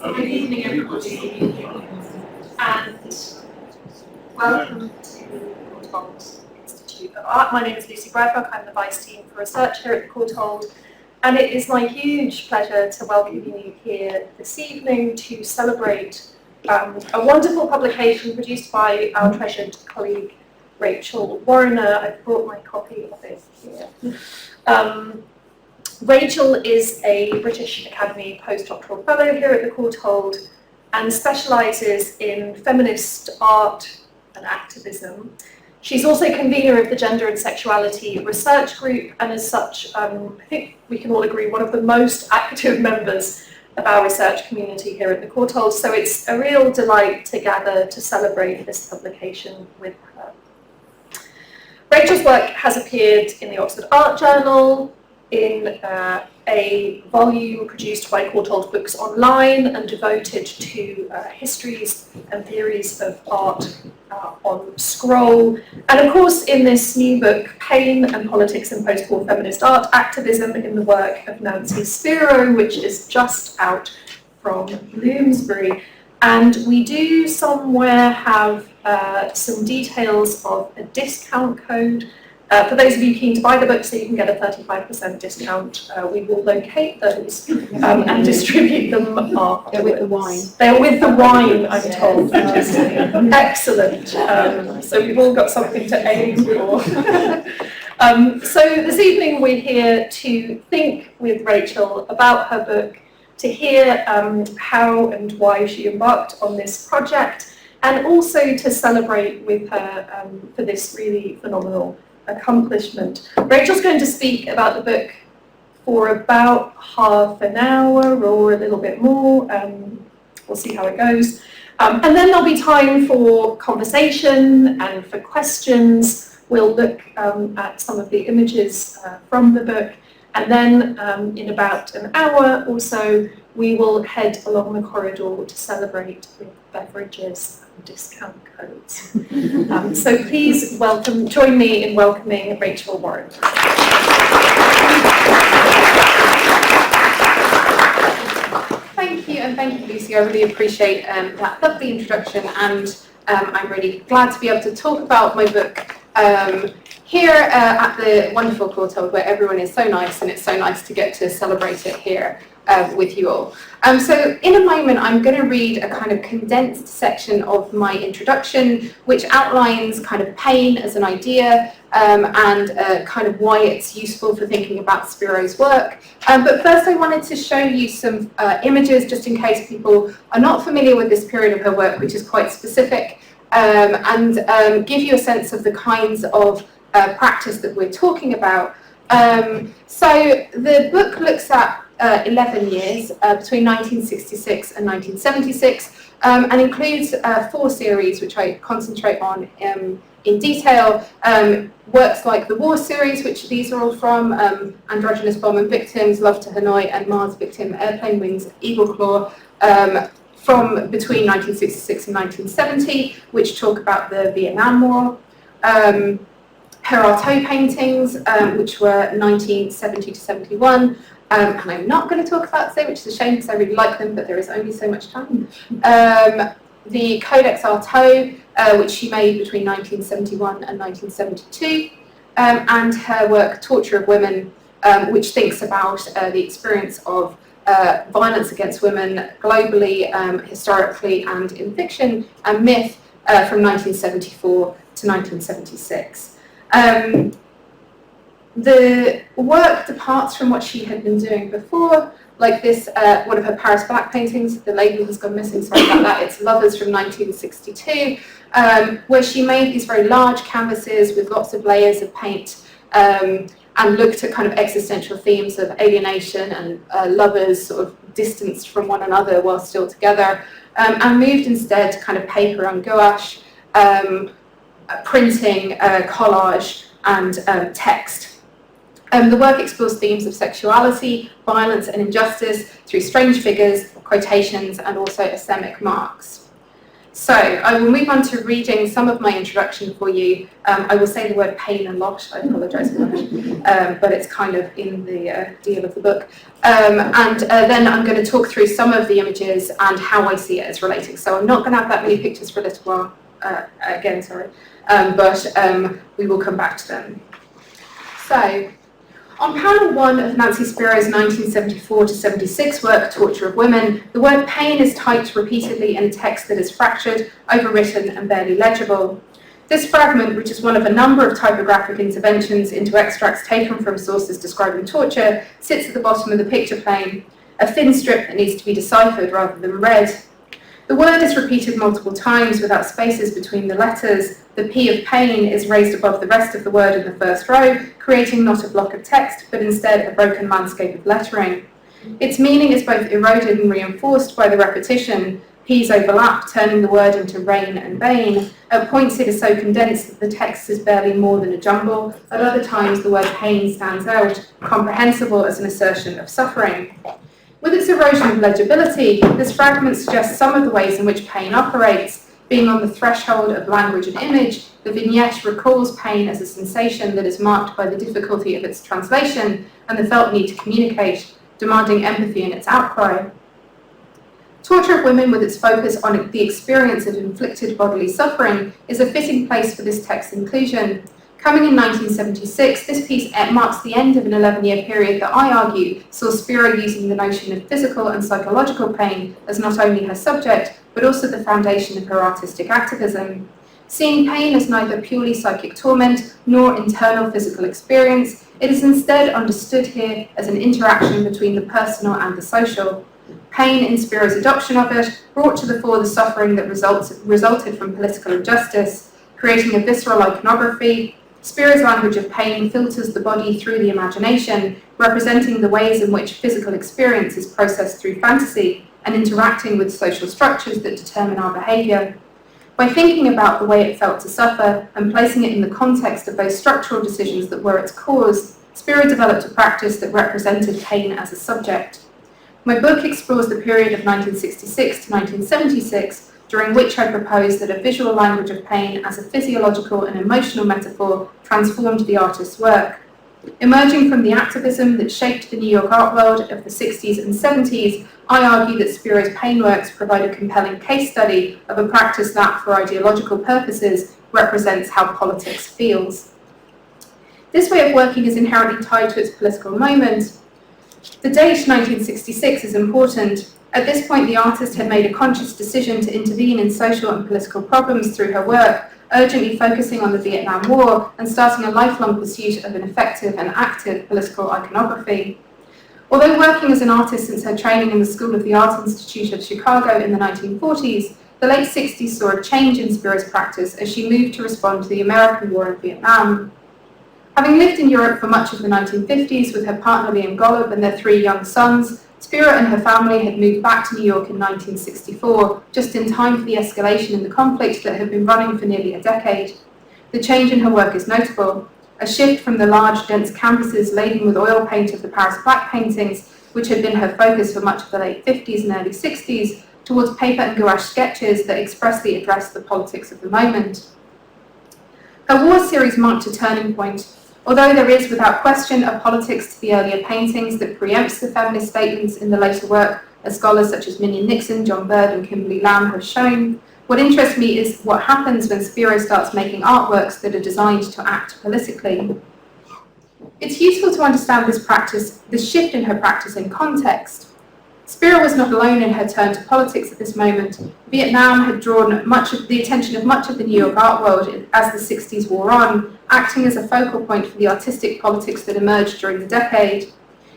Good evening, everybody, and welcome to Courtauld Institute of Art. My name is Lucy Bradbuck. I'm the Vice Dean for Research here at the Courtauld, and it is my huge pleasure to welcome you here this evening to celebrate a wonderful publication produced by our treasured colleague Rachel Warriner. I've brought my copy of it here. Rachel is a British Academy postdoctoral fellow here at the Courtauld and specialises in feminist art and activism. She's also convener of the Gender and Sexuality Research Group, and as such, I think we can all agree, one of the most active members of our research community here at the Courtauld. So it's a real delight to gather to celebrate this publication with her. Rachel's work has appeared in the Oxford Art Journal, in a volume produced by Courtauld Books Online and devoted to histories and theories of art on Scroll. And of course in this new book, Pain and Politics in Postwar Feminist Art, Activism in the Work of Nancy Spero, which is just out from Bloomsbury. And we do somewhere have some details of a discount code. For those of you keen to buy the book so you can get a 35% discount, we will locate those and distribute them afterwards. They're with the wine. They're with the wine, I'm told, which is excellent. So we've all got something to aim for. So this evening we're here to think with Rachel about her book, to hear how and why she embarked on this project, and also to celebrate with her for this really phenomenal accomplishment. Rachel's going to speak about the book for about half an hour or a little bit more. We'll see how it goes. And then there'll be time for conversation and for questions. We'll look at some of the images from the book. And then in about an hour or so, we will head along the corridor to celebrate with beverages and discount codes. So please join me in welcoming Rachel Warriner. Thank you, and thank you, Lucy. I really appreciate that lovely introduction, and I'm really glad to be able to talk about my book here at the wonderful Courtauld, where everyone is so nice, and it's so nice to get to celebrate it here with you all. So in a moment I'm going to read a kind of condensed section of my introduction which outlines kind of pain as an idea and kind of why it's useful for thinking about Spero's work. But first I wanted to show you some images just in case people are not familiar with this period of her work, which is quite specific, and give you a sense of the kinds of practice that we're talking about. So the book looks at 11 years between 1966 and 1976 and includes 4 series which I concentrate on in detail. Works like the War series, which these are all from, Androgynous Bomb and Victims, Love to Hanoi, and Mars Victim, Airplane Wings, Eagle Claw, from between 1966 and 1970, which talk about the Vietnam War. Her Artaud paintings, which were 1970 to 71, and I'm not going to talk about today, which is a shame because I really like them, but there is only so much time. The Codex Artaud, which she made between 1971 and 1972, and her work Torture of Women, which thinks about the experience of violence against women globally, historically, and in fiction and myth from 1974 to 1976. The work departs from what she had been doing before, like this, one of her Paris Black paintings. The label has gone missing, sorry about that. It's Lovers from 1962, where she made these very large canvases with lots of layers of paint and looked at kind of existential themes of alienation and lovers sort of distanced from one another while still together, and moved instead to kind of paper and gouache, printing, collage, and text. The work explores themes of sexuality, violence, and injustice through strange figures, quotations, and also epistemic marks. So I will move on to reading some of my introduction for you. I will say the word pain a lot, I apologise for that, but it's kind of in the deal of the book. And then I'm going to talk through some of the images and how I see it as relating. So I'm not going to have that many pictures for a little while, but we will come back to them. So, on panel 1 of Nancy Spero's 1974 to 76 work, Torture of Women, the word pain is typed repeatedly in a text that is fractured, overwritten and barely legible. This fragment, which is one of a number of typographic interventions into extracts taken from sources describing torture, sits at the bottom of the picture plane, a thin strip that needs to be deciphered rather than read. The word is repeated multiple times without spaces between the letters. The P of pain is raised above the rest of the word in the first row, creating not a block of text, but instead a broken landscape of lettering. Its meaning is both eroded and reinforced by the repetition. P's overlap, turning the word into rain and bane. At points it is so condensed that the text is barely more than a jumble. At other times the word pain stands out, comprehensible as an assertion of suffering. With its erosion of legibility, this fragment suggests some of the ways in which pain operates. Being on the threshold of language and image, the vignette recalls pain as a sensation that is marked by the difficulty of its translation and the felt need to communicate, demanding empathy in its outcry. Torture of Women, with its focus on the experience of inflicted bodily suffering, is a fitting place for this text's inclusion. Coming in 1976, this piece marks the end of an 11-year period that I argue saw Spero using the notion of physical and psychological pain as not only her subject, but also the foundation of her artistic activism. Seeing pain as neither purely psychic torment nor internal physical experience, it is instead understood here as an interaction between the personal and the social. Pain, in Spero's adoption of it, brought to the fore the suffering that resulted from political injustice, creating a visceral iconography. Spero's language of pain filters the body through the imagination, representing the ways in which physical experience is processed through fantasy and interacting with social structures that determine our behaviour. By thinking about the way it felt to suffer and placing it in the context of those structural decisions that were its cause, Spero developed a practice that represented pain as a subject. My book explores the period of 1966 to 1976, during which I propose that a visual language of pain as a physiological and emotional metaphor transformed the artist's work. Emerging from the activism that shaped the New York art world of the 60s and 70s, I argue that Spero's pain works provide a compelling case study of a practice that, for ideological purposes, represents how politics feels. This way of working is inherently tied to its political moment. The date 1966 is important. At this point, the artist had made a conscious decision to intervene in social and political problems through her work, urgently focusing on the Vietnam War and starting a lifelong pursuit of an effective and active political iconography. Although working as an artist since her training in the School of the Art Institute of Chicago in the 1940s, the late 60s saw a change in Spero's practice as she moved to respond to the American War in Vietnam. Having lived in Europe for much of the 1950s with her partner Liam Golub and their 3 young sons, Spero and her family had moved back to New York in 1964, just in time for the escalation in the conflict that had been running for nearly a decade. The change in her work is notable. A shift from the large, dense canvases laden with oil paint of the Paris Black paintings, which had been her focus for much of the late 50s and early 60s, towards paper and gouache sketches that expressly addressed the politics of the moment. Her war series marked a turning point. Although there is, without question, a politics to the earlier paintings that preempts the feminist statements in the later work, as scholars such as Minion Nixon, John Bird and Kimberly Lamb have shown, what interests me is what happens when Spero starts making artworks that are designed to act politically. It's useful to understand this shift in her practice in context. Spero was not alone in her turn to politics at this moment. Vietnam had drawn much of the attention of much of the New York art world as the 60s wore on, acting as a focal point for the artistic politics that emerged during the decade.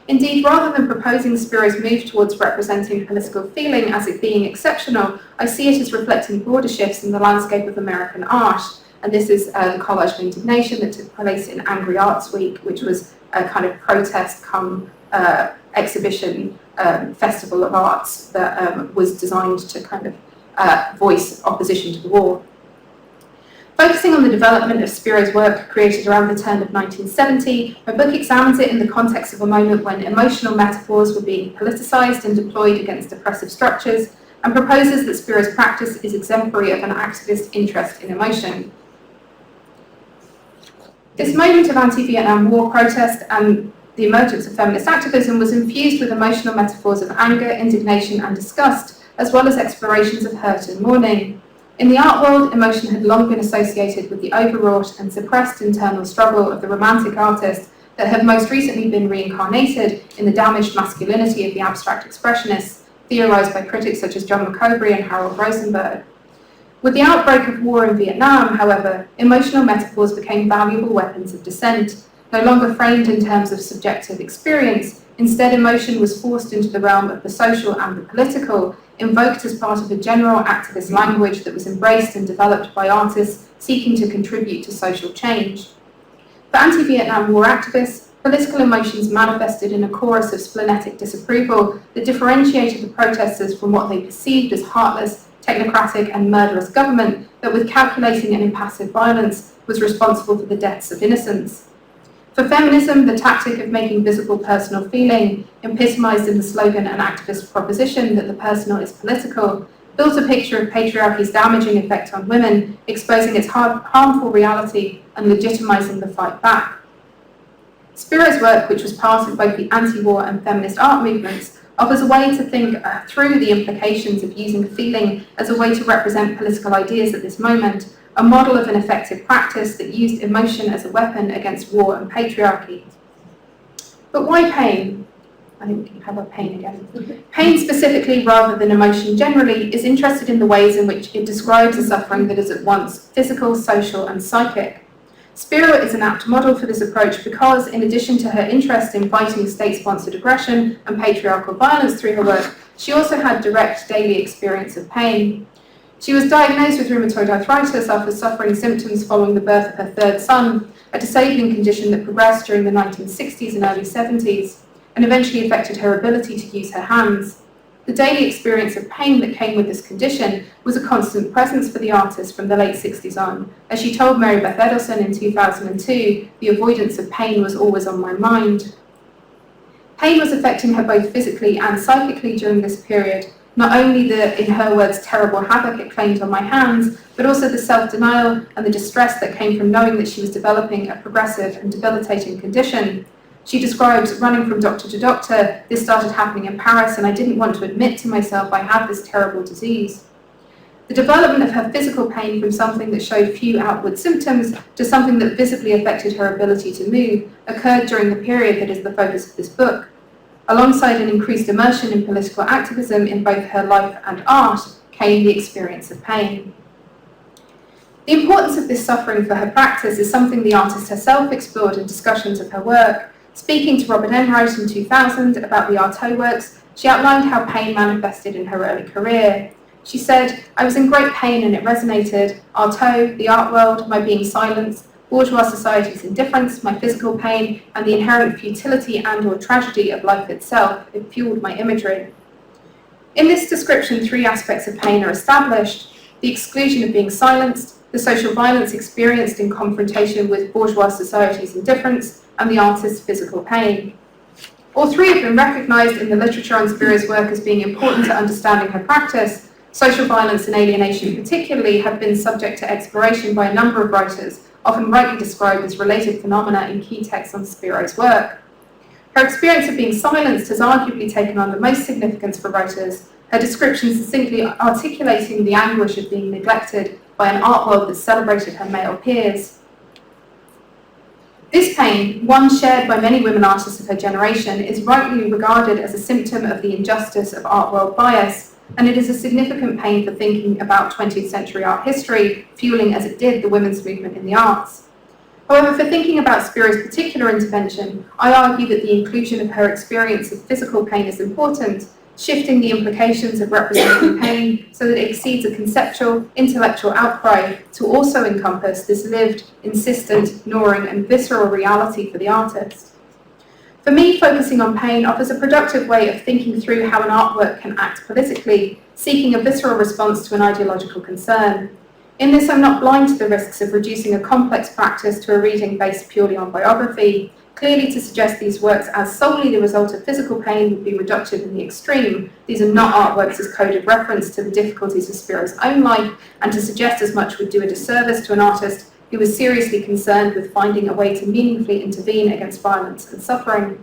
Indeed, rather than proposing Spero's move towards representing political feeling as it being exceptional, I see it as reflecting broader shifts in the landscape of American art. And this is the Collage of Indignation that took place in Angry Arts Week, which was a kind of protest come exhibition festival of arts that was designed to kind of voice opposition to the war. Focusing on the development of Spero's work created around the turn of 1970, my book examines it in the context of a moment when emotional metaphors were being politicised and deployed against oppressive structures, and proposes that Spero's practice is exemplary of an activist interest in emotion. This moment of anti-Vietnam War protest and the emergence of feminist activism was infused with emotional metaphors of anger, indignation, and disgust, as well as explorations of hurt and mourning. In the art world, emotion had long been associated with the overwrought and suppressed internal struggle of the romantic artist that had most recently been reincarnated in the damaged masculinity of the abstract expressionists, theorized by critics such as John McCoberry and Harold Rosenberg. With the outbreak of war in Vietnam, however, emotional metaphors became valuable weapons of dissent, no longer framed in terms of subjective experience. Instead, emotion was forced into the realm of the social and the political, invoked as part of a general activist language that was embraced and developed by artists seeking to contribute to social change. For anti-Vietnam War activists, political emotions manifested in a chorus of splenetic disapproval that differentiated the protesters from what they perceived as heartless, technocratic and murderous government that with calculating and impassive violence was responsible for the deaths of innocents. For feminism, the tactic of making visible personal feeling, epitomised in the slogan and activist proposition that the personal is political, built a picture of patriarchy's damaging effect on women, exposing its harmful reality and legitimising the fight back. Spero's work, which was part of both the anti-war and feminist art movements, offers a way to think through the implications of using feeling as a way to represent political ideas at this moment, a model of an effective practice that used emotion as a weapon against war and patriarchy. But why pain? I think we can have our pain again. Pain specifically, rather than emotion generally, is interested in the ways in which it describes a suffering that is at once physical, social, and psychic. Spero is an apt model for this approach because, in addition to her interest in fighting state-sponsored aggression and patriarchal violence through her work, she also had direct daily experience of pain. She was diagnosed with rheumatoid arthritis after suffering symptoms following the birth of her third son, a disabling condition that progressed during the 1960s and early 70s, and eventually affected her ability to use her hands. The daily experience of pain that came with this condition was a constant presence for the artist from the late 60s on. As she told Mary Beth Edelson in 2002, the avoidance of pain was always on my mind. Pain was affecting her both physically and psychically during this period, not only the, in her words, terrible havoc it claimed on my hands, but also the self-denial and the distress that came from knowing that she was developing a progressive and debilitating condition. She describes running from doctor to doctor. This started happening in Paris, and I didn't want to admit to myself I had this terrible disease. The development of her physical pain from something that showed few outward symptoms to something that visibly affected her ability to move occurred during the period that is the focus of this book. Alongside an increased immersion in political activism in both her life and art came the experience of pain. The importance of this suffering for her practice is something the artist herself explored in discussions of her work. Speaking to Robert Enright in 2000 about the Artaud works, she outlined how pain manifested in her early career. She said, "I was in great pain and it resonated. Artaud, the art world, my being silenced, bourgeois society's indifference, my physical pain, and the inherent futility and or tragedy of life itself, it fueled my imagery." In this description, three aspects of pain are established: the exclusion of being silenced, the social violence experienced in confrontation with bourgeois society's indifference, and the artist's physical pain. All three have been recognised in the literature on Spero's work as being important to understanding her practice. Social violence and alienation particularly have been subject to exploration by a number of writers, often rightly described as related phenomena in key texts on Spero's work. Her experience of being silenced has arguably taken on the most significance for writers, her description succinctly articulating the anguish of being neglected by an art world that celebrated her male peers. This pain, one shared by many women artists of her generation, is rightly regarded as a symptom of the injustice of art world bias, and it is a significant pain for thinking about 20th century art history, fueling as it did the women's movement in the arts. However, for thinking about Spero's particular intervention, I argue that the inclusion of her experience of physical pain is important, shifting the implications of representing pain so that it exceeds a conceptual, intellectual outcry to also encompass this lived, insistent, gnawing, and visceral reality for the artist. For me, focusing on pain offers a productive way of thinking through how an artwork can act politically, seeking a visceral response to an ideological concern. In this, I'm not blind to the risks of reducing a complex practice to a reading based purely on biography, Clearly, to suggest these works as solely the result of physical pain would be reductive in the extreme. These are not artworks as coded reference to the difficulties of Spero's own life, and to suggest as much would do a disservice to an artist who was seriously concerned with finding a way to meaningfully intervene against violence and suffering.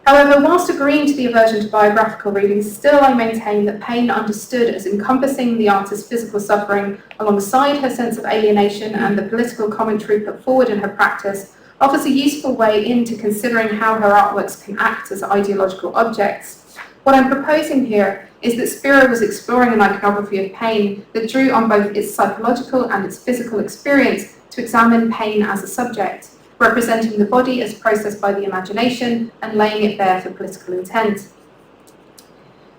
However, whilst agreeing to the aversion to biographical readings, still I maintain that pain understood as encompassing the artist's physical suffering alongside her sense of alienation and the political commentary put forward in her practice offers a useful way into considering how her artworks can act as ideological objects. What I'm proposing here is that Spero was exploring an iconography of pain that drew on both its psychological and its physical experience to examine pain as a subject, representing the body as processed by the imagination and laying it bare for political intent.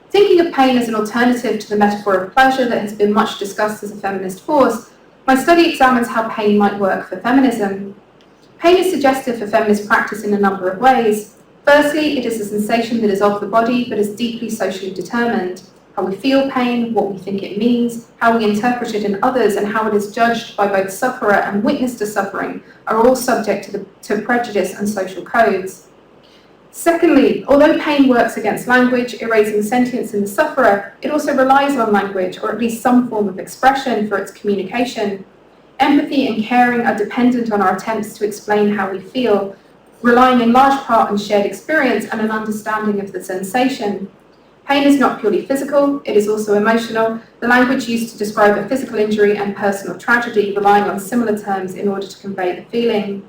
Thinking of pain as an alternative to the metaphor of pleasure that has been much discussed as a feminist force, my study examines how pain might work for feminism. Pain is suggestive for feminist practice in a number of ways. Firstly, it is a sensation that is of the body but is deeply socially determined. How we feel pain, what we think it means, how we interpret it in others, and how it is judged by both sufferer and witness to suffering are all subject to prejudice and social codes. Secondly, although pain works against language, erasing sentience in the sufferer, it also relies on language, or at least some form of expression, for its communication. Empathy and caring are dependent on our attempts to explain how we feel, relying in large part on shared experience and an understanding of the sensation. Pain is not purely physical, it is also emotional, the language used to describe a physical injury and personal tragedy relying on similar terms in order to convey the feeling.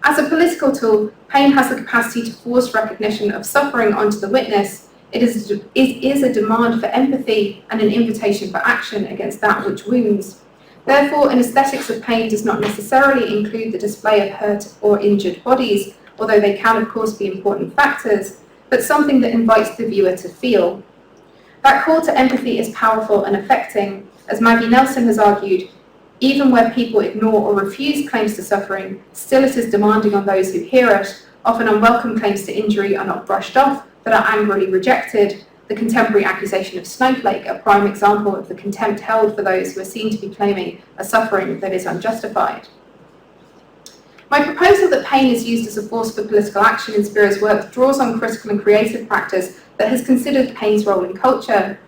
As a political tool, pain has the capacity to force recognition of suffering onto the witness. It is a demand for empathy and an invitation for action against that which wounds. Therefore, an aesthetics of pain does not necessarily include the display of hurt or injured bodies, although they can of course be important factors, but something that invites the viewer to feel. That call to empathy is powerful and affecting. As Maggie Nelson has argued, even where people ignore or refuse claims to suffering, still it is demanding on those who hear it. Often unwelcome claims to injury are not brushed off, but are angrily rejected. The contemporary accusation of snowflake, a prime example of the contempt held for those who are seen to be claiming a suffering that is unjustified. My proposal that pain is used as a force for political action in Spero's work draws on critical and creative practice that has considered pain's role in culture.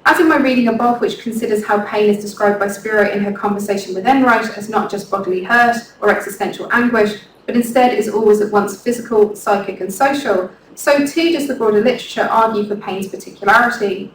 As in my reading above, which considers how pain is described by Spero in her conversation with Enright as not just bodily hurt or existential anguish, but instead is always at once physical, psychic and social, so too does the broader literature argue for pain's particularity.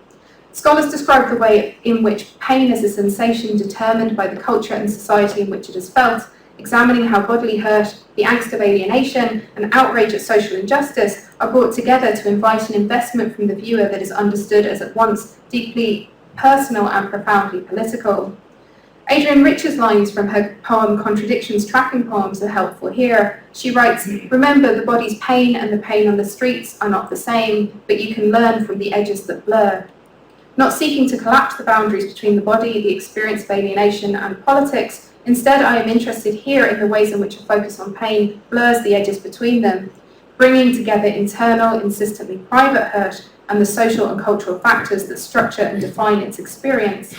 Scholars describe the way in which pain is a sensation determined by the culture and society in which it is felt, examining how bodily hurt, the angst of alienation, and outrage at social injustice are brought together to invite an investment from the viewer that is understood as at once deeply personal and profoundly political. Adrienne Rich's lines from her poem Contradictions Tracking Poems are helpful here. She writes, "Remember, the body's pain and the pain on the streets are not the same, but you can learn from the edges that blur." Not seeking to collapse the boundaries between the body, the experience of alienation, and politics, instead I am interested here in the ways in which a focus on pain blurs the edges between them, bringing together internal, insistently private hurt and the social and cultural factors that structure and define its experience.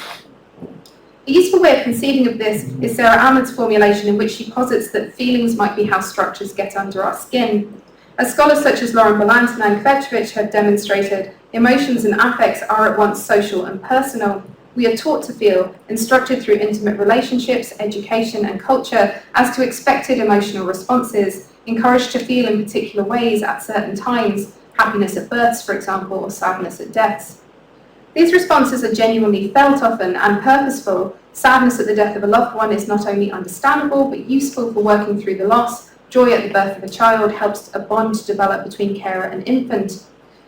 A useful way of conceiving of this is Sarah Ahmed's formulation in which she posits that feelings might be how structures get under our skin. As scholars such as Lauren Ballant and Anne Kvetrovich have demonstrated, emotions and affects are at once social and personal. We are taught to feel, instructed through intimate relationships, education and culture as to expected emotional responses, encouraged to feel in particular ways at certain times, happiness at births, for example, or sadness at deaths. These responses are genuinely felt often and purposeful. Sadness at the death of a loved one is not only understandable, but useful for working through the loss. Joy at the birth of a child helps a bond to develop between carer and infant.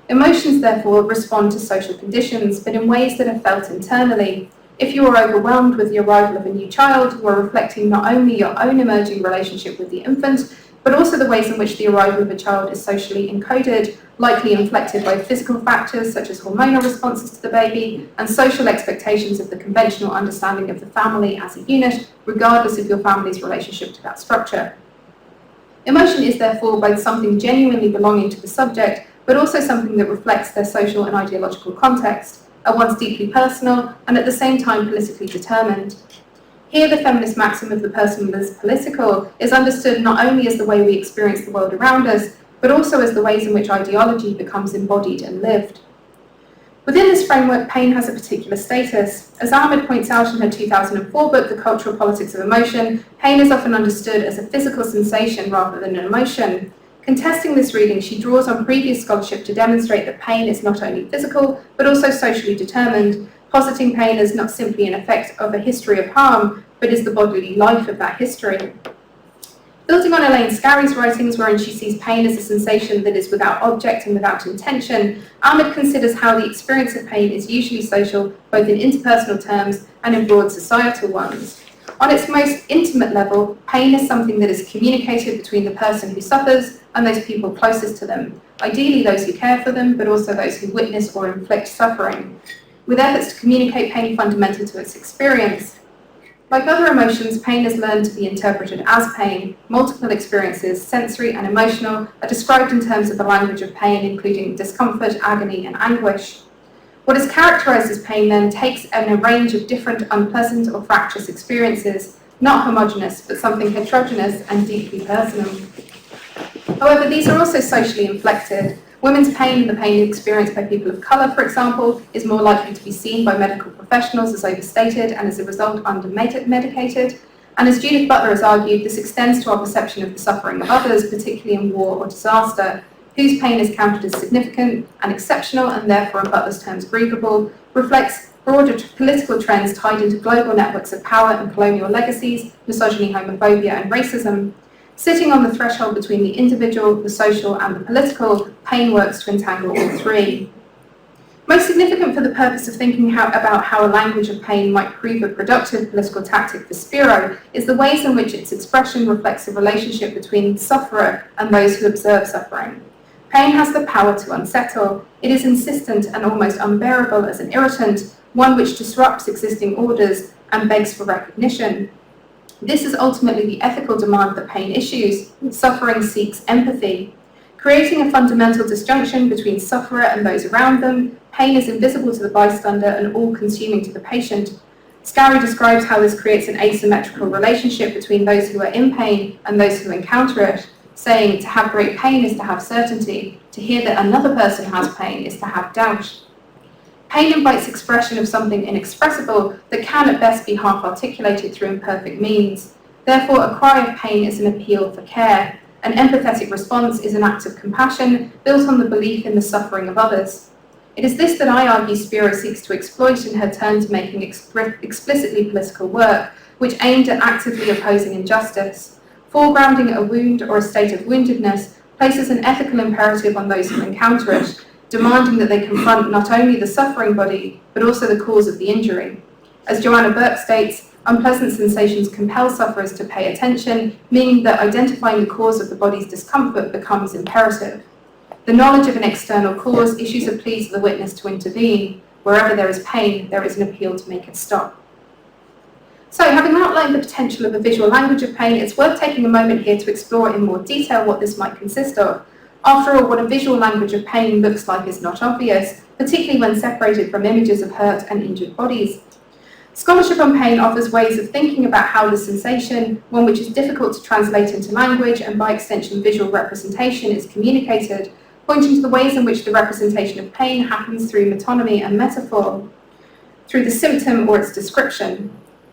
Emotions, therefore, respond to social conditions, but in ways that are felt internally. If you are overwhelmed with the arrival of a new child, you are reflecting not only your own emerging relationship with the infant, but also the ways in which the arrival of a child is socially encoded, likely inflected by physical factors such as hormonal responses to the baby and social expectations of the conventional understanding of the family as a unit, regardless of your family's relationship to that structure. Emotion is therefore both something genuinely belonging to the subject, but also something that reflects their social and ideological context, at once deeply personal and at the same time politically determined. Here, the feminist maxim of the person is political is understood not only as the way we experience the world around us, but also as the ways in which ideology becomes embodied and lived. Within this framework, pain has a particular status. As Ahmed points out in her 2004 book, The Cultural Politics of Emotion, pain is often understood as a physical sensation rather than an emotion. Contesting this reading, she draws on previous scholarship to demonstrate that pain is not only physical, but also socially determined, positing pain as not simply an effect of a history of harm, but is the bodily life of that history. Building on Elaine Scarry's writings, wherein she sees pain as a sensation that is without object and without intention, Ahmed considers how the experience of pain is usually social, both in interpersonal terms and in broad societal ones. On its most intimate level, pain is something that is communicated between the person who suffers and those people closest to them, ideally those who care for them, but also those who witness or inflict suffering, with efforts to communicate pain fundamental to its experience. Like other emotions, pain is learned to be interpreted as pain. Multiple experiences, sensory and emotional, are described in terms of the language of pain, including discomfort, agony, and anguish. What is characterized as pain then takes a range of different unpleasant or fractious experiences, not homogeneous, but something heterogeneous and deeply personal. However, these are also socially inflected. Women's pain and the pain experienced by people of colour, for example, is more likely to be seen by medical professionals as overstated and as a result under-medicated. And as Judith Butler has argued, this extends to our perception of the suffering of others, particularly in war or disaster, whose pain is counted as significant and exceptional and therefore, in Butler's terms, grievable, reflects broader political trends tied into global networks of power and colonial legacies, misogyny, homophobia and racism. Sitting on the threshold between the individual, the social, and the political, pain works to entangle all three. Most significant for the purpose of thinking about how a language of pain might prove a productive political tactic for Spero is the ways in which its expression reflects a relationship between the sufferer and those who observe suffering. Pain has the power to unsettle. It is insistent and almost unbearable as an irritant, one which disrupts existing orders and begs for recognition. This is ultimately the ethical demand that pain issues. Suffering seeks empathy. Creating a fundamental disjunction between sufferer and those around them, pain is invisible to the bystander and all-consuming to the patient. Scarry describes how this creates an asymmetrical relationship between those who are in pain and those who encounter it, saying to have great pain is to have certainty, to hear that another person has pain is to have doubt. Pain invites expression of something inexpressible that can at best be half articulated through imperfect means. Therefore, a cry of pain is an appeal for care. An empathetic response is an act of compassion built on the belief in the suffering of others. It is this that I argue Spero seeks to exploit in her turn to making explicitly political work, which aimed at actively opposing injustice. Foregrounding a wound or a state of woundedness places an ethical imperative on those who encounter it, demanding that they confront not only the suffering body, but also the cause of the injury. As Joanna Burke states, unpleasant sensations compel sufferers to pay attention, meaning that identifying the cause of the body's discomfort becomes imperative. The knowledge of an external cause issues a plea to the witness to intervene. Wherever there is pain, there is an appeal to make it stop. So, having outlined the potential of a visual language of pain, it's worth taking a moment here to explore in more detail what this might consist of. After all, what a visual language of pain looks like is not obvious, particularly when separated from images of hurt and injured bodies. Scholarship on pain offers ways of thinking about how the sensation, one which is difficult to translate into language and by extension visual representation, is communicated, pointing to the ways in which the representation of pain happens through metonymy and metaphor, through the symptom or its description.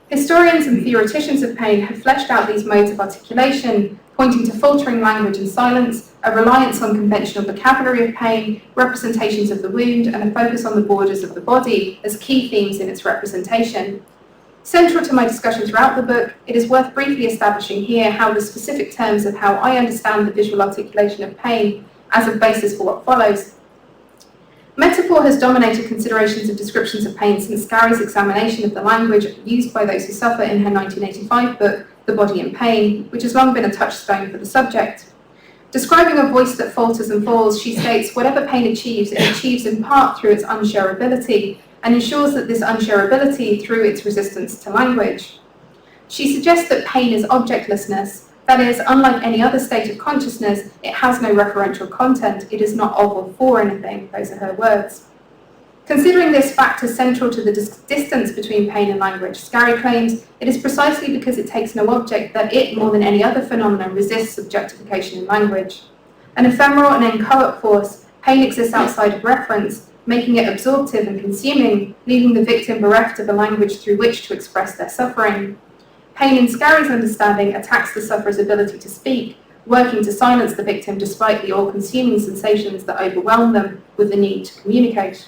Historians and theoreticians of pain have fleshed out these modes of articulation, pointing to faltering language and silence, a reliance on conventional vocabulary of pain, representations of the wound, and a focus on the borders of the body as key themes in its representation. Central to my discussion throughout the book, it is worth briefly establishing here how the specific terms of how I understand the visual articulation of pain as a basis for what follows. Metaphor has dominated considerations of descriptions of pain since Scarry's examination of the language used by those who suffer in her 1985 book, The Body in Pain, which has long been a touchstone for the subject. Describing a voice that falters and falls, she states, whatever pain achieves, it achieves in part through its unshareability, and ensures that this unshareability through its resistance to language. She suggests that pain is objectlessness. That is, unlike any other state of consciousness, it has no referential content. It is not of or for anything. Those are her words. Considering this factor central to the distance between pain and language, Scarry claims it is precisely because it takes no object that it, more than any other phenomenon, resists objectification in language. An ephemeral and inchoate force, pain exists outside of reference, making it absorptive and consuming, leaving the victim bereft of a language through which to express their suffering. Pain, in Scarry's understanding, attacks the sufferer's ability to speak, working to silence the victim despite the all-consuming sensations that overwhelm them with the need to communicate.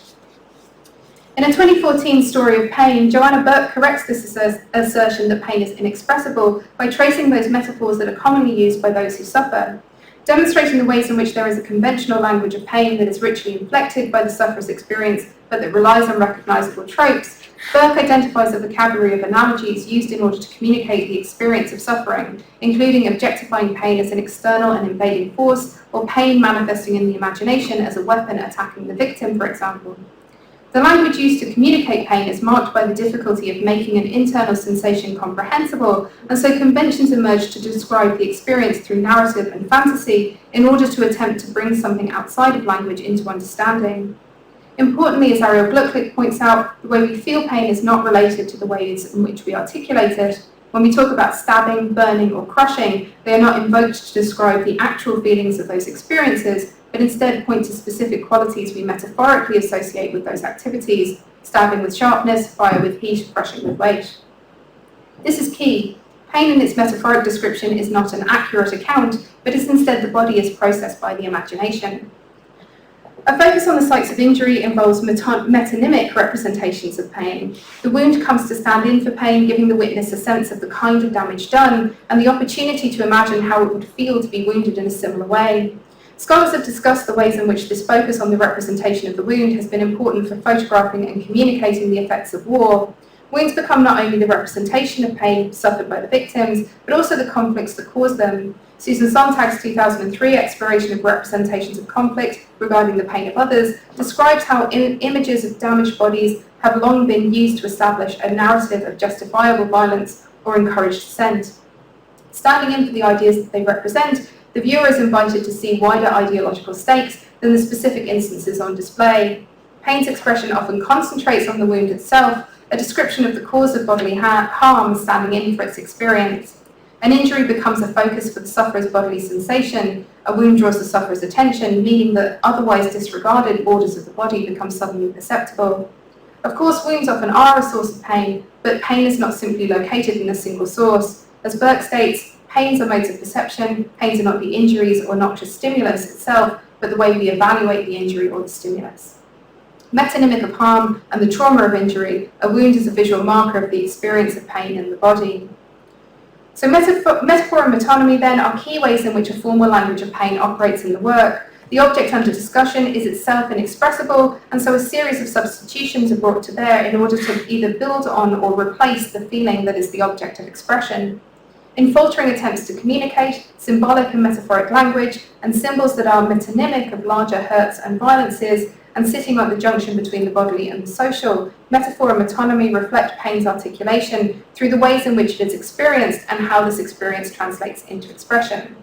In a 2014 story of pain, Joanna Burke corrects this assertion that pain is inexpressible by tracing those metaphors that are commonly used by those who suffer. Demonstrating the ways in which there is a conventional language of pain that is richly inflected by the sufferer's experience, but that relies on recognizable tropes, Burke identifies a vocabulary of analogies used in order to communicate the experience of suffering, including objectifying pain as an external and invading force, or pain manifesting in the imagination as a weapon attacking the victim, for example. The language used to communicate pain is marked by the difficulty of making an internal sensation comprehensible, and so conventions emerge to describe the experience through narrative and fantasy in order to attempt to bring something outside of language into understanding. Importantly, as Ariel Glucklich points out, the way we feel pain is not related to the ways in which we articulate it. When we talk about stabbing, burning, or crushing, they are not invoked to describe the actual feelings of those experiences, but instead point to specific qualities we metaphorically associate with those activities, stabbing with sharpness, fire with heat, crushing with weight. This is key. Pain in its metaphoric description is not an accurate account, but is instead the body as processed by the imagination. A focus on the sites of injury involves metonymic representations of pain. The wound comes to stand in for pain, giving the witness a sense of the kind of damage done and the opportunity to imagine how it would feel to be wounded in a similar way. Scholars have discussed the ways in which this focus on the representation of the wound has been important for photographing and communicating the effects of war. Wounds become not only the representation of pain suffered by the victims, but also the conflicts that cause them. Susan Sontag's 2003 exploration of representations of conflict regarding the pain of others describes how images of damaged bodies have long been used to establish a narrative of justifiable violence or encouraged dissent. Standing in for the ideas that they represent, the viewer is invited to see wider ideological stakes than the specific instances on display. Pain's expression often concentrates on the wound itself, a description of the cause of bodily harm standing in for its experience. An injury becomes a focus for the sufferer's bodily sensation. A wound draws the sufferer's attention, meaning that otherwise disregarded borders of the body become suddenly perceptible. Of course, wounds often are a source of pain, but pain is not simply located in a single source. As Burke states, pains are modes of perception. Pains are not the injuries or noxious stimulus itself, but the way we evaluate the injury or the stimulus. Metonymic of harm and the trauma of injury, a wound is a visual marker of the experience of pain in the body. So metaphor and metonymy then are key ways in which a formal language of pain operates in the work. The object under discussion is itself inexpressible, and so a series of substitutions are brought to bear in order to either build on or replace the feeling that is the object of expression. In faltering attempts to communicate, symbolic and metaphoric language, and symbols that are metonymic of larger hurts and violences, and sitting at the junction between the bodily and the social, metaphor and metonymy reflect pain's articulation through the ways in which it is experienced and how this experience translates into expression.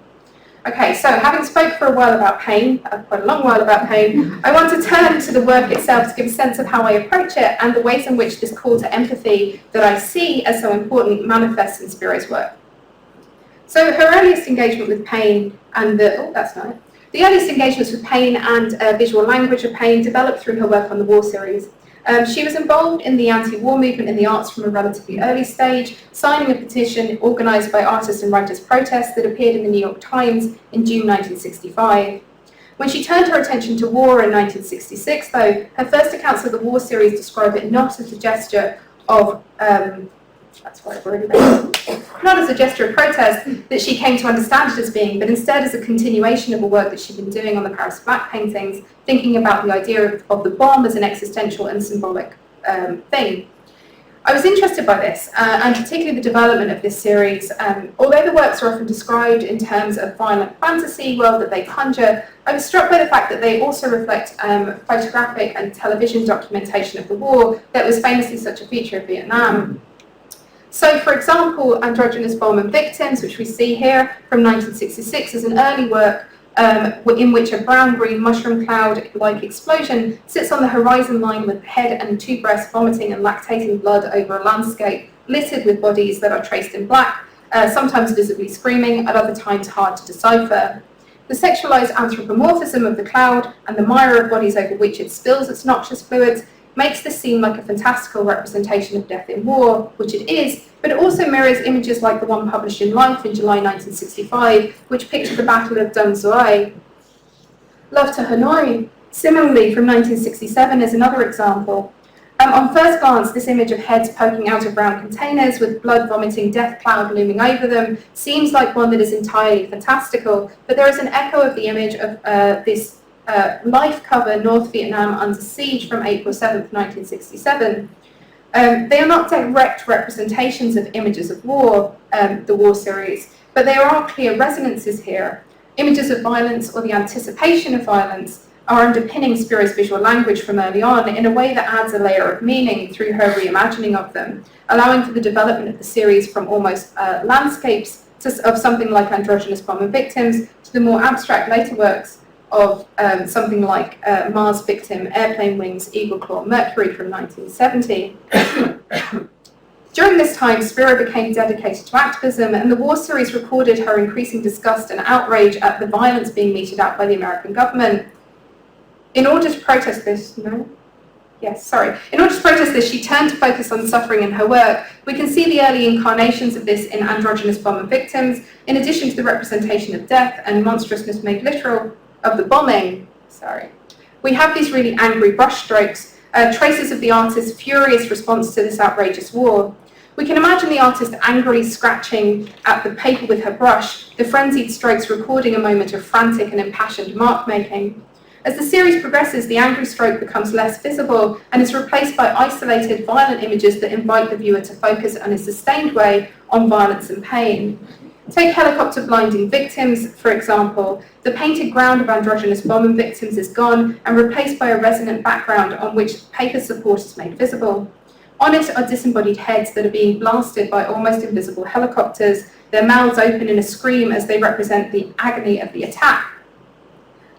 Okay, so having spoke for a while about pain, quite a long while about pain, I want to turn to the work itself to give a sense of how I approach it and the ways in which this call to empathy that I see as so important manifests in Spero's work. So her earliest engagement with pain and the earliest engagements with pain and visual language of pain developed through her work on the war series. She was involved in the anti-war movement in the arts from a relatively early stage, signing a petition organised by artists and writers' protests that appeared in the New York Times in June 1965. When she turned her attention to war in 1966, though, her first accounts of the war series describe it not as a gesture of not as a gesture of protest that she came to understand it as being, but instead as a continuation of a work that she'd been doing on the Paris Black paintings, thinking about the idea of the bomb as an existential and symbolic thing. I was interested by this, and particularly the development of this series. Although the works are often described in terms of violent fantasy world that they conjure, I was struck by the fact that they also reflect photographic and television documentation of the war that was famously such a feature of Vietnam. So, for example, Androgynous Bomb and Victims, which we see here from 1966, is an early work in which a brown-green mushroom cloud-like explosion sits on the horizon line with the head and two breasts vomiting and lactating blood over a landscape littered with bodies that are traced in black, sometimes visibly screaming, at other times hard to decipher. The sexualized anthropomorphism of the cloud and the mire of bodies over which it spills its noxious fluids makes this seem like a fantastical representation of death in war, which it is, but it also mirrors images like the one published in Life in July 1965, which pictured the Battle of Dun Xoai. Love to Hanoi, similarly from 1967, is another example. On first glance, this image of heads poking out of round containers with blood-vomiting death cloud looming over them seems like one that is entirely fantastical, but there is an echo of the image of this Life cover, North Vietnam Under Siege from April 7th, 1967. They are not direct representations of images of war, the war series, but there are clear resonances here. Images of violence or the anticipation of violence are underpinning Spero's visual language from early on in a way that adds a layer of meaning through her reimagining of them, allowing for the development of the series from almost landscapes of something like Androgynous Bomber Victims to the more abstract later works of something like Mars Victim, Airplane Wings, Eagle Claw, Mercury from 1970. During this time, Spero became dedicated to activism, and the war series recorded her increasing disgust and outrage at the violence being meted out by the American government. In order to protest this, she turned to focus on suffering in her work. We can see the early incarnations of this in Androgynous Bomber Victims, in addition to the representation of death and monstrousness made literal of the bombing. We have these really angry brushstrokes, traces of the artist's furious response to this outrageous war. We can imagine the artist angrily scratching at the paper with her brush, the frenzied strokes recording a moment of frantic and impassioned mark-making. As the series progresses, the angry stroke becomes less visible and is replaced by isolated, violent images that invite the viewer to focus in a sustained way on violence and pain. Take Helicopter Blinding Victims, for example. The painted ground of Androgynous Bombing Victims is gone and replaced by a resonant background on which paper support is made visible. On it are disembodied heads that are being blasted by almost invisible helicopters, their mouths open in a scream as they represent the agony of the attack.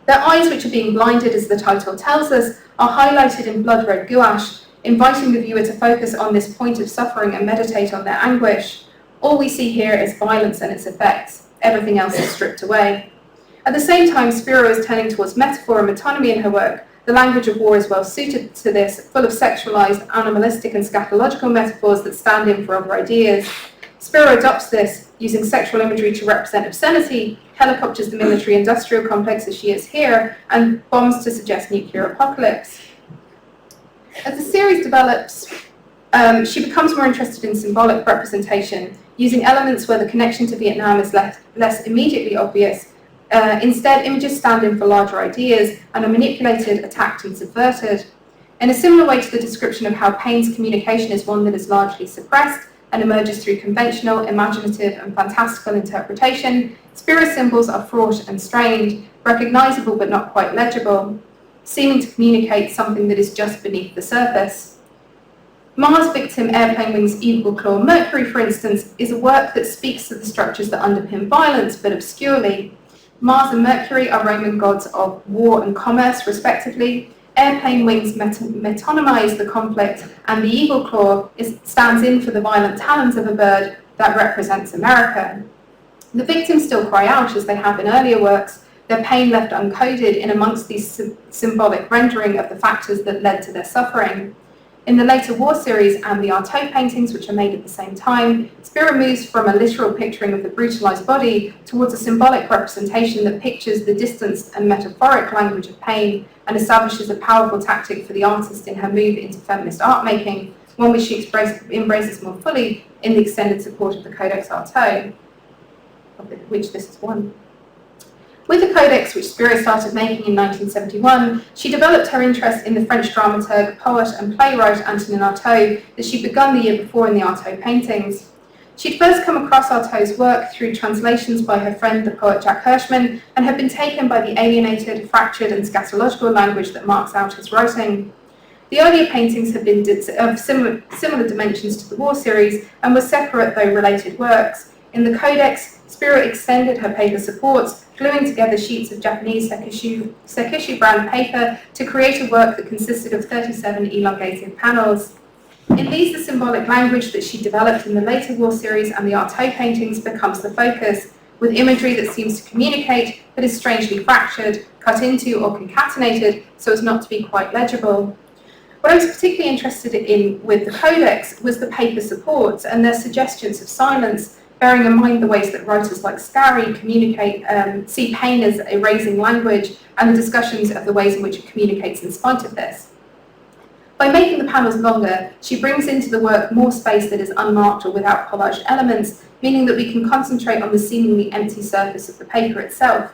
Their eyes, which are being blinded, as the title tells us, are highlighted in blood-red gouache, inviting the viewer to focus on this point of suffering and meditate on their anguish. All we see here is violence and its effects. Everything else is stripped away. At the same time, Spero is turning towards metaphor and metonymy in her work. The language of war is well suited to this, full of sexualized, animalistic and scatological metaphors that stand in for other ideas. Spero adopts this, using sexual imagery to represent obscenity, helicopters the military-industrial complex as she is here, and bombs to suggest nuclear apocalypse. As the series develops, she becomes more interested in symbolic representation, using elements where the connection to Vietnam is less immediately obvious. Instead, images stand in for larger ideas and are manipulated, attacked, and subverted. In a similar way to the description of how pain's communication is one that is largely suppressed and emerges through conventional, imaginative, and fantastical interpretation, Spero's symbols are fraught and strained, recognizable but not quite legible, seeming to communicate something that is just beneath the surface. Mars Victim, Airplane Wings, Eagle Claw, Mercury, for instance, is a work that speaks to the structures that underpin violence, but obscurely. Mars and Mercury are Roman gods of war and commerce, respectively. Airplane Wings metonymize the conflict, and the Eagle Claw stands in for the violent talons of a bird that represents America. The victims still cry out, as they have in earlier works, their pain left uncoded in amongst these symbolic rendering of the factors that led to their suffering. In the later war series and the Artaud paintings, which are made at the same time, Spero moves from a literal picturing of the brutalized body towards a symbolic representation that pictures the distanced and metaphoric language of pain and establishes a powerful tactic for the artist in her move into feminist art making, one which she embraces more fully in the extended support of the Codex Artaud, of which this is one. With the Codex, which Spero started making in 1971, she developed her interest in the French dramaturg, poet and playwright Antonin Artaud that she'd begun the year before in the Artaud paintings. She'd first come across Artaud's work through translations by her friend, the poet Jack Hirschman, and had been taken by the alienated, fractured and scatological language that marks out his writing. The earlier paintings had been of similar dimensions to the war series and were separate though related works. In the Codex, Spero extended her paper supports, gluing together sheets of Japanese sekishu brand paper to create a work that consisted of 37 elongated panels. In these, the symbolic language that she developed in the later war series and the Artaud paintings becomes the focus, with imagery that seems to communicate but is strangely fractured, cut into or concatenated so as not to be quite legible. What I was particularly interested in with the Codex was the paper supports and their suggestions of silence, bearing in mind the ways that writers like Scary see pain as erasing language and the discussions of the ways in which it communicates in spite of this. By making the panels longer, she brings into the work more space that is unmarked or without collaged elements, meaning that we can concentrate on the seemingly empty surface of the paper itself.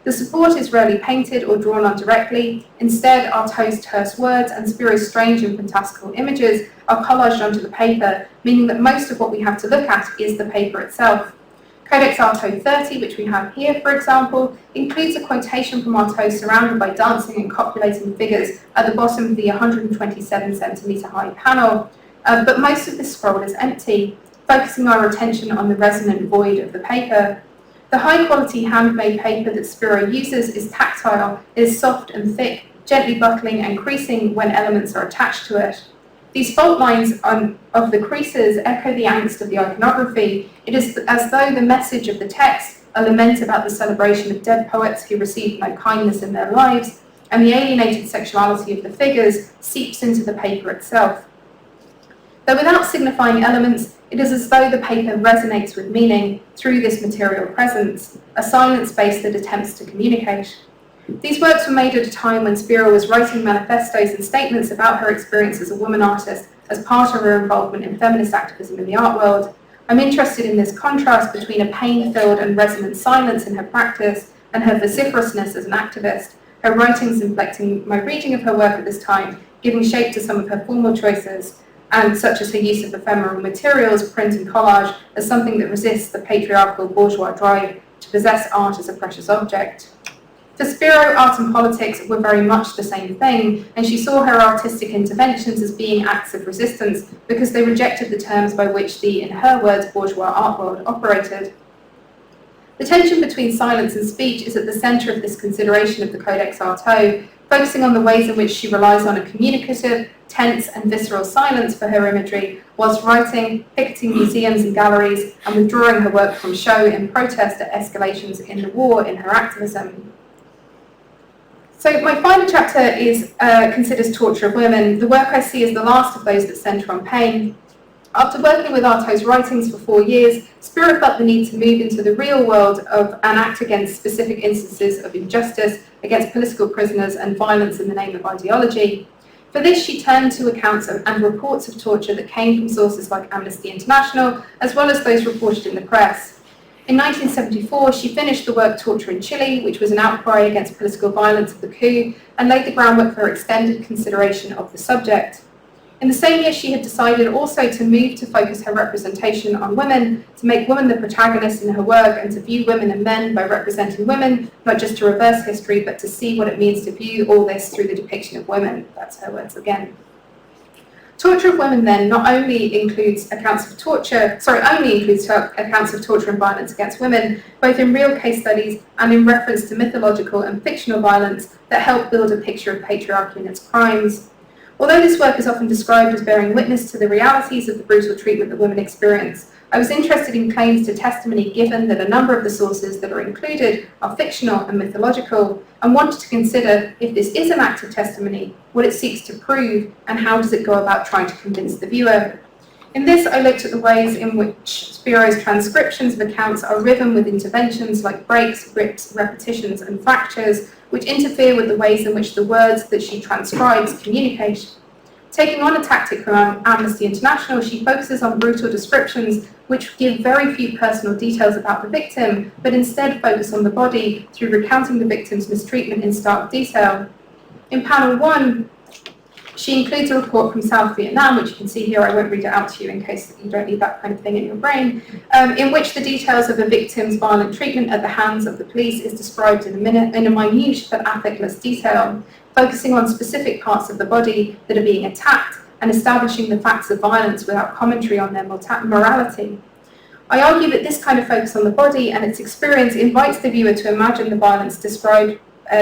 The support is rarely painted or drawn on directly. Instead, Artaud's terse words and Spero's strange and fantastical images are collaged onto the paper, meaning that most of what we have to look at is the paper itself. Codex Artaud 30, which we have here, for example, includes a quotation from Artaud surrounded by dancing and copulating figures at the bottom of the 127 centimetre high panel, but most of this scroll is empty, focusing our attention on the resonant void of the paper. The high-quality handmade paper that Spero uses is tactile, it is soft and thick, gently buckling and creasing when elements are attached to it. These fault lines of the creases echo the angst of the iconography. It is as though the message of the text, a lament about the celebration of dead poets who received no kindness in their lives, and the alienated sexuality of the figures, seeps into the paper itself. Though without signifying elements, it is as though the paper resonates with meaning through this material presence, a silent space that attempts to communicate. These works were made at a time when Spero was writing manifestos and statements about her experience as a woman artist as part of her involvement in feminist activism in the art world. I'm interested in this contrast between a pain-filled and resonant silence in her practice and her vociferousness as an activist, her writings inflecting my reading of her work at this time, giving shape to some of her formal choices, and such as her use of ephemeral materials, print and collage, as something that resists the patriarchal bourgeois drive to possess art as a precious object. For Spero, art and politics were very much the same thing, and she saw her artistic interventions as being acts of resistance because they rejected the terms by which the, in her words, bourgeois art world operated. The tension between silence and speech is at the centre of this consideration of the Codex Artaud, focusing on the ways in which she relies on a communicative, tense and visceral silence for her imagery, whilst writing, picketing museums and galleries, and withdrawing her work from show in protest at escalations in the war in her activism. So my final chapter considers torture of women. The work I see is the last of those that centre on pain. After working with Artaud's writings for 4 years, Spero felt the need to move into the real world and act against specific instances of injustice, against political prisoners and violence in the name of ideology. For this, she turned to accounts and reports of torture that came from sources like Amnesty International, as well as those reported in the press. In 1974, she finished the work Torture in Chile, which was an outcry against political violence of the coup, and laid the groundwork for extended consideration of the subject. In the same year, she had decided also to move to focus her representation on women, to make women the protagonists in her work, and to view women and men by representing women, not just to reverse history, but to see what it means to view all this through the depiction of women. That's her words again. Torture of women then only includes accounts of torture and violence against women, both in real case studies and in reference to mythological and fictional violence that help build a picture of patriarchy and its crimes. Although this work is often described as bearing witness to the realities of the brutal treatment that women experience, I was interested in claims to testimony given that a number of the sources that are included are fictional and mythological, and wanted to consider if this is an act of testimony, what it seeks to prove, and how does it go about trying to convince the viewer. In this, I looked at the ways in which Spero's transcriptions of accounts are riven with interventions like breaks, rips, repetitions, and fractures, which interfere with the ways in which the words that she transcribes communicate. Taking on a tactic from Amnesty International, she focuses on brutal descriptions which give very few personal details about the victim, but instead focus on the body through recounting the victim's mistreatment in stark detail. In panel 1, she includes a report from South Vietnam, which you can see here. I won't read it out to you in case you don't need that kind of thing in your brain, in which the details of a victim's violent treatment at the hands of the police is described in a minute but affectless detail, focusing on specific parts of the body that are being attacked and establishing the facts of violence without commentary on their morality. I argue that this kind of focus on the body and its experience invites the viewer to imagine the violence described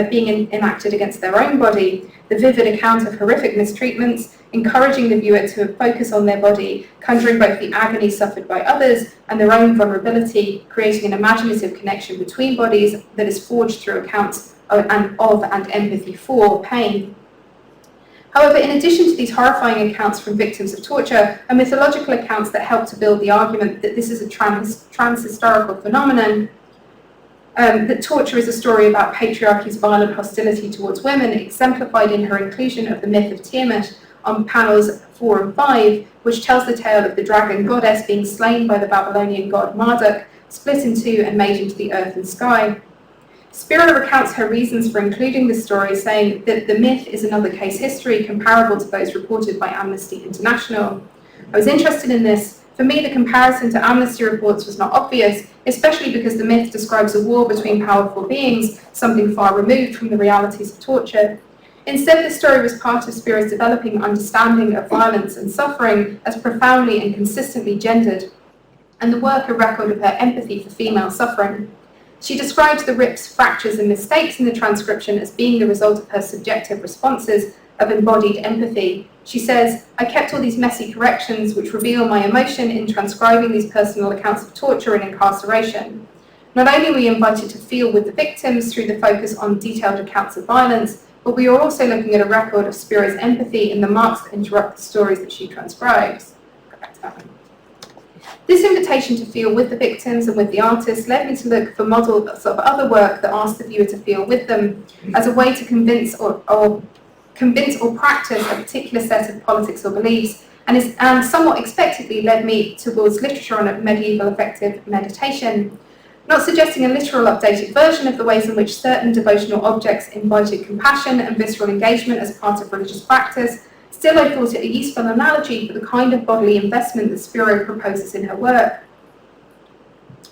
being enacted against their own body, the vivid account of horrific mistreatments, encouraging the viewer to focus on their body, conjuring both the agony suffered by others and their own vulnerability, creating an imaginative connection between bodies that is forged through accounts of and empathy for pain. However, in addition to these horrifying accounts from victims of torture, are mythological accounts that help to build the argument that this is a trans-historical phenomenon, that torture is a story about patriarchy's violent hostility towards women, exemplified in her inclusion of the myth of Tiamat on panels 4 and 5, which tells the tale of the dragon goddess being slain by the Babylonian god Marduk, split in two and made into the earth and sky. Spero recounts her reasons for including this story, saying that the myth is another case history comparable to those reported by Amnesty International. I was interested in this. For me, the comparison to Amnesty reports was not obvious, especially because the myth describes a war between powerful beings, something far removed from the realities of torture. Instead, the story was part of Spero's developing understanding of violence and suffering as profoundly and consistently gendered, and the work a record of her empathy for female suffering. She describes the rips, fractures, and mistakes in the transcription as being the result of her subjective responses of embodied empathy. She says, "I kept all these messy corrections which reveal my emotion in transcribing these personal accounts of torture and incarceration. Not only were we invited to feel with the victims through the focus on detailed accounts of violence, but we are also looking at a record of Spero's empathy in the marks that interrupt the stories that she transcribes." Go back to that one. This invitation to feel with the victims and with the artists led me to look for models of other work that asked the viewer to feel with them as a way to convince or practice a particular set of politics or beliefs, and somewhat expectedly led me towards literature on medieval affective meditation. Not suggesting a literal updated version of the ways in which certain devotional objects invited compassion and visceral engagement as part of religious practice, still I thought it a useful analogy for the kind of bodily investment that Spero proposes in her work.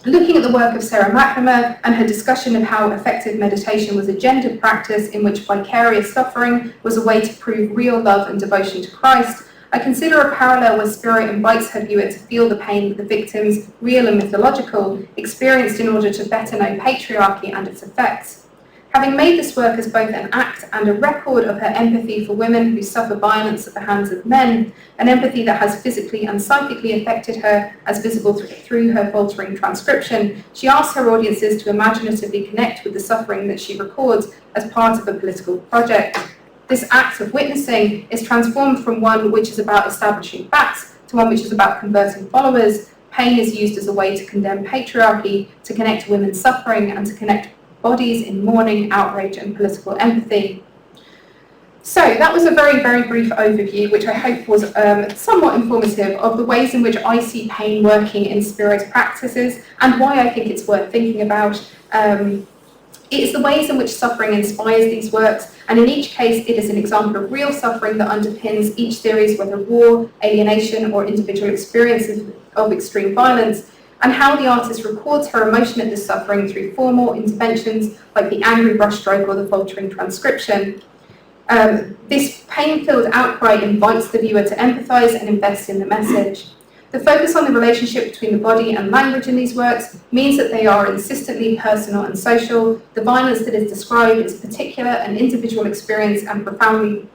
Looking at the work of Sarah McNamara and her discussion of how effective meditation was a gendered practice in which vicarious suffering was a way to prove real love and devotion to Christ, I consider a parallel where Spero invites her viewer to feel the pain that the victims, real and mythological, experienced in order to better know patriarchy and its effects. Having made this work as both an act and a record of her empathy for women who suffer violence at the hands of men, an empathy that has physically and psychically affected her as visible through her faltering transcription, she asks her audiences to imaginatively connect with the suffering that she records as part of a political project. This act of witnessing is transformed from one which is about establishing facts to one which is about converting followers. Pain is used as a way to condemn patriarchy, to connect women's suffering, and to connect bodies in mourning, outrage, and political empathy. So that was a very, very brief overview, which I hope was somewhat informative of the ways in which I see pain working in Spero's practices and why I think it's worth thinking about. It's the ways in which suffering inspires these works, and in each case it is an example of real suffering that underpins each series, whether war, alienation, or individual experiences of extreme violence, and how the artist records her emotion at this suffering through formal interventions like the angry brushstroke or the faltering transcription. This pain-filled outcry invites the viewer to empathise and invest in the message. The focus on the relationship between the body and language in these works means that they are insistently personal and social. The violence that is described is particular and individual experience and profoundly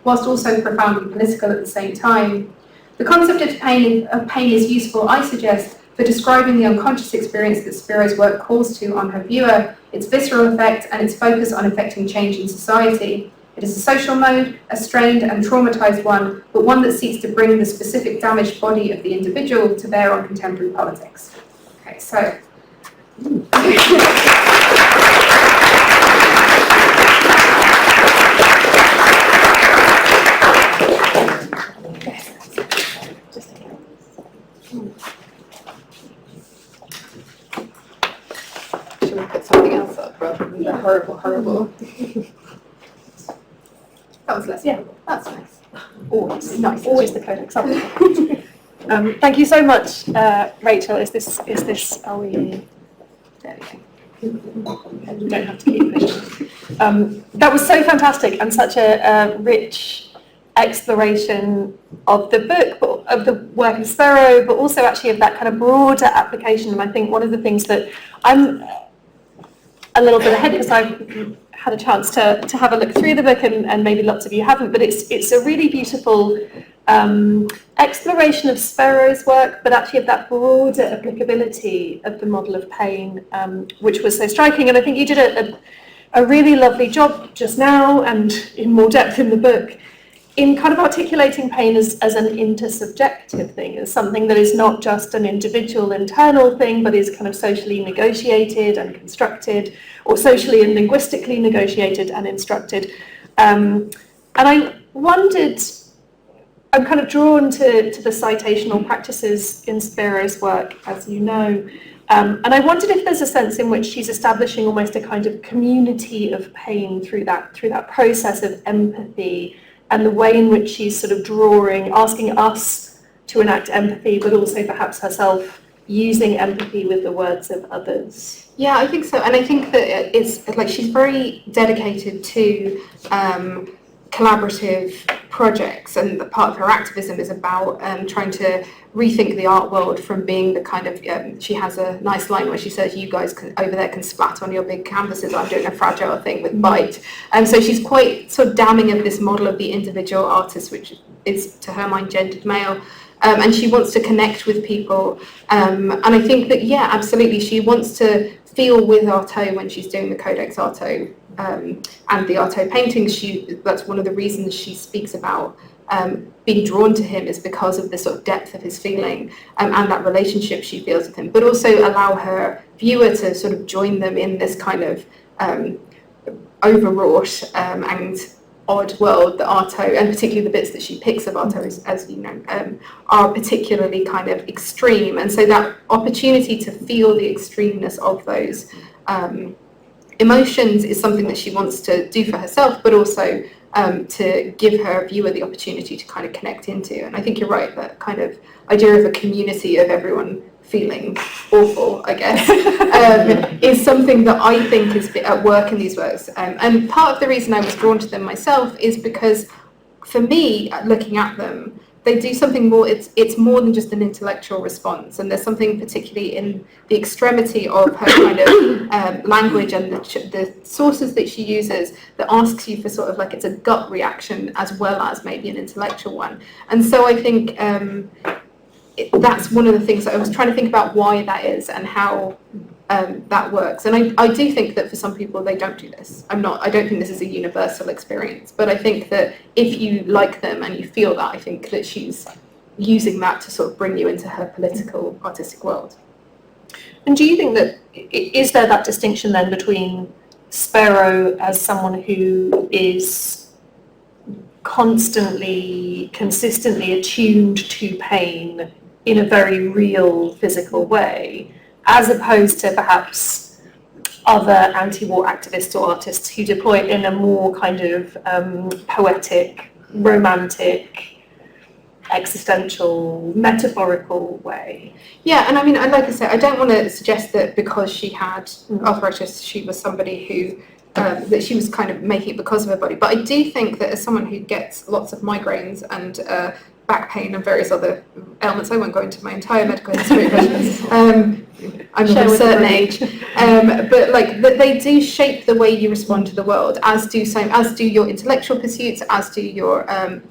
whilst also profoundly political at the same time. The concept of pain is useful, I suggest, for describing the unconscious experience that Spero's work calls to on her viewer, its visceral effect, and its focus on effecting change in society. It is a social mode, a strained and traumatised one, but one that seeks to bring the specific damaged body of the individual to bear on contemporary politics. Okay, so... Should we put something else up rather than the horrible? That was less horrible. That's nice. Always nice. Always the Codex Artaud. Thank you so much, Rachel. Is this? Are we? There we go. You don't have to keep pushing. That was so fantastic and such a rich exploration of the book, of the work of Spero, but also actually of that kind of broader application. And I think one of the things that I'm a little bit ahead, because I've had a chance to have a look through the book, and maybe lots of you haven't, but it's a really beautiful exploration of Spero's work, but actually of that broader applicability of the model of pain, which was so striking. And I think you did a really lovely job just now, and in more depth in the book, in kind of articulating pain as an intersubjective thing, as something that is not just an individual internal thing, but is kind of socially negotiated and constructed, or socially and linguistically negotiated and instructed. And I wondered, I'm kind of drawn to the citational practices in Spero's work, as you know, and I wondered if there's a sense in which she's establishing almost a kind of community of pain through that process of empathy, and the way in which she's sort of asking us to enact empathy, but also perhaps herself using empathy with the words of others. Yeah, I think so. And I think that it's like she's very dedicated to collaborative projects, and the part of her activism is about trying to rethink the art world from being the kind of, she has a nice line where she says, you guys over there can splat on your big canvases, I'm doing a fragile thing with bite. And so she's quite sort of damning of this model of the individual artist, which is to her mind gendered male. And she wants to connect with people. And I think that, yeah, absolutely, she wants to feel with Artaud when she's doing the Codex Artaud and the Artaud paintings. That's one of the reasons she speaks about being drawn to him, is because of the sort of depth of his feeling and that relationship she feels with him, but also allow her viewer to sort of join them in this kind of overwrought and odd world that Artaud, and particularly the bits that she picks of Artaud, as you know, are particularly kind of extreme. And so that opportunity to feel the extremeness of those emotions is something that she wants to do for herself, but also to give her viewer the opportunity to kind of connect into. And I think you're right, that kind of idea of a community of everyone feeling awful, I guess, is something that I think is at work in these works. And part of the reason I was drawn to them myself is because, for me, looking at them, they do something more. It's more than just an intellectual response, and there's something particularly in the extremity of her kind of language and the sources that she uses that asks you for sort of like, it's a gut reaction as well as maybe an intellectual one. And so I think that's one of the things that I was trying to think about, why that is and how that works. And I do think that for some people they don't do this. I don't think this is a universal experience, but I think that if you like them and you feel that, I think that she's using that to sort of bring you into her political, artistic world. And do you think that, is there that distinction then between Spero as someone who is constantly, consistently attuned to pain in a very real, physical way, as opposed to perhaps other anti-war activists or artists who deploy it in a more kind of poetic, romantic, existential, metaphorical way? Yeah, and I mean, like I said, I don't want to suggest that because she had arthritis, she was somebody who, that she was kind of making it because of her body. But I do think that as someone who gets lots of migraines and back pain and various other ailments, I won't go into my entire medical history, but I'm of a certain age, but like they do shape the way you respond to the world, as do your intellectual pursuits, as do your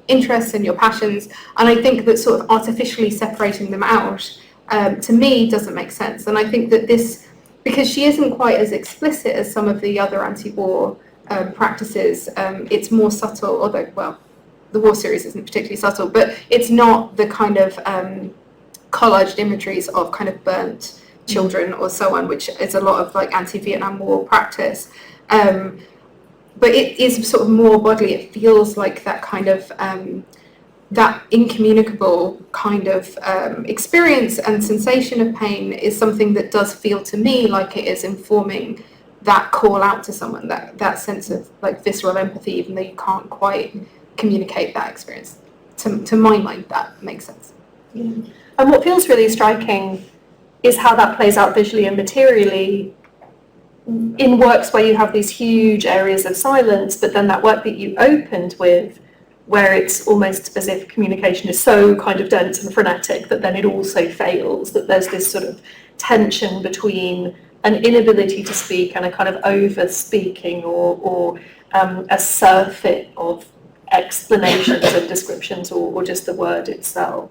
interests and your passions. And I think that sort of artificially separating them out, to me, doesn't make sense. And I think that this, because she isn't quite as explicit as some of the other anti-war practices, it's more subtle, although, well, the war series isn't particularly subtle, but it's not the kind of collaged imageries of kind of burnt children or so on, which is a lot of like anti-Vietnam War practice. But it is sort of more bodily. It feels like that kind of that incommunicable kind of experience and sensation of pain is something that does feel to me like it is informing that call out to someone, that sense of like visceral empathy, even though you can't quite communicate that experience. To my mind, that makes sense. Yeah. And what feels really striking is how that plays out visually and materially in works where you have these huge areas of silence, but then that work that you opened with where it's almost as if communication is so kind of dense and frenetic that then it also fails, that there's this sort of tension between an inability to speak and a kind of over-speaking or a surfeit of explanations and descriptions or just the word itself,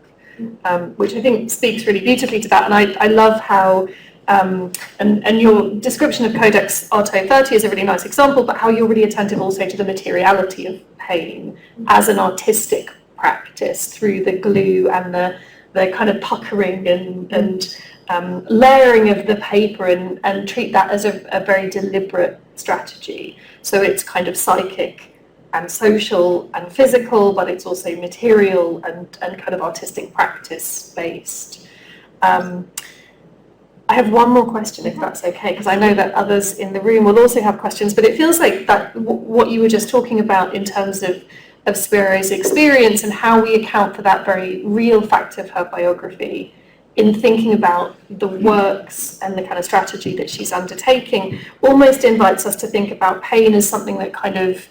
which I think speaks really beautifully to that. And I love how, and your description of Codex Artaud 30 is a really nice example, but how you're really attentive also to the materiality of pain as an artistic practice through the glue and the kind of puckering and layering of the paper and treat that as a very deliberate strategy. So it's kind of psychic and social and physical, but it's also material and kind of artistic practice based. I have one more question, if that's okay, because I know that others in the room will also have questions, but it feels like that what you were just talking about in terms of Spero's experience and how we account for that very real fact of her biography in thinking about the works and the kind of strategy that she's undertaking almost invites us to think about pain as something that kind of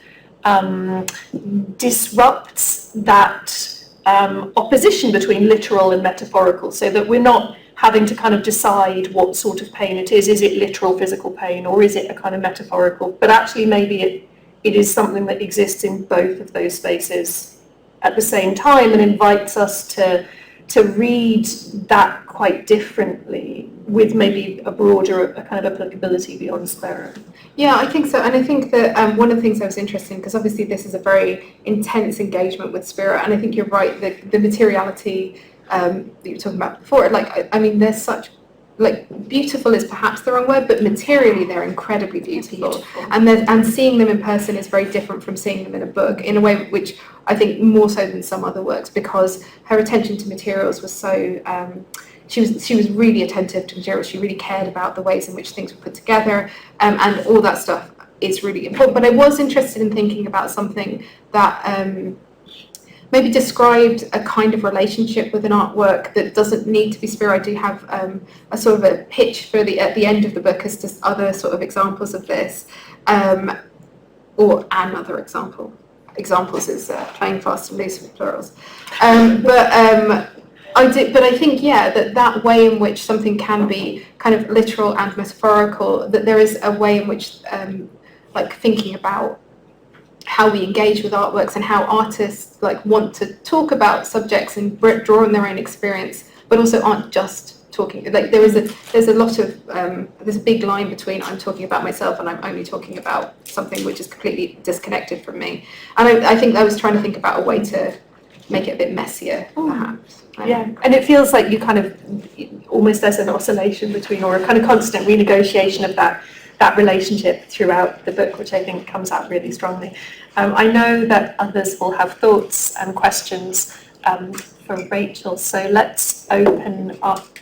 disrupts that opposition between literal and metaphorical, so that we're not having to kind of decide what sort of pain it is. Is it literal physical pain or is it a kind of metaphorical? But actually maybe it is something that exists in both of those spaces at the same time and invites us to read that quite differently with maybe a broader a kind of applicability beyond Spero. Yeah, I think so. And I think that one of the things I was interested in, because obviously this is a very intense engagement with Spero, and I think you're right, the materiality that you were talking about before, like, I mean, there's such, like, beautiful is perhaps the wrong word, but materially they're incredibly beautiful. And seeing them in person is very different from seeing them in a book, in a way which I think more so than some other works, because her attention to materials was so, she was really attentive to materials. She really cared about the ways in which things were put together, and all that stuff is really important. But I was interested in thinking about something that maybe described a kind of relationship with an artwork that doesn't need to be Spero. I do have a sort of a pitch for at the end of the book as to other sort of examples of this, or another example. Examples is playing fast and loose with plurals. But I think, yeah, that way in which something can be kind of literal and metaphorical, that there is a way in which, like, thinking about how we engage with artworks and how artists, like, want to talk about subjects and draw on their own experience, but also aren't just talking. Like, there's a lot of there's a big line between I'm talking about myself and I'm only talking about something which is completely disconnected from me. And I think I was trying to think about a way to make it a bit messier, perhaps. Yeah, and it feels like you kind of almost there's an oscillation between, or a kind of constant renegotiation of that relationship throughout the book, which I think comes out really strongly. I know that others will have thoughts and questions for Rachel, so let's open up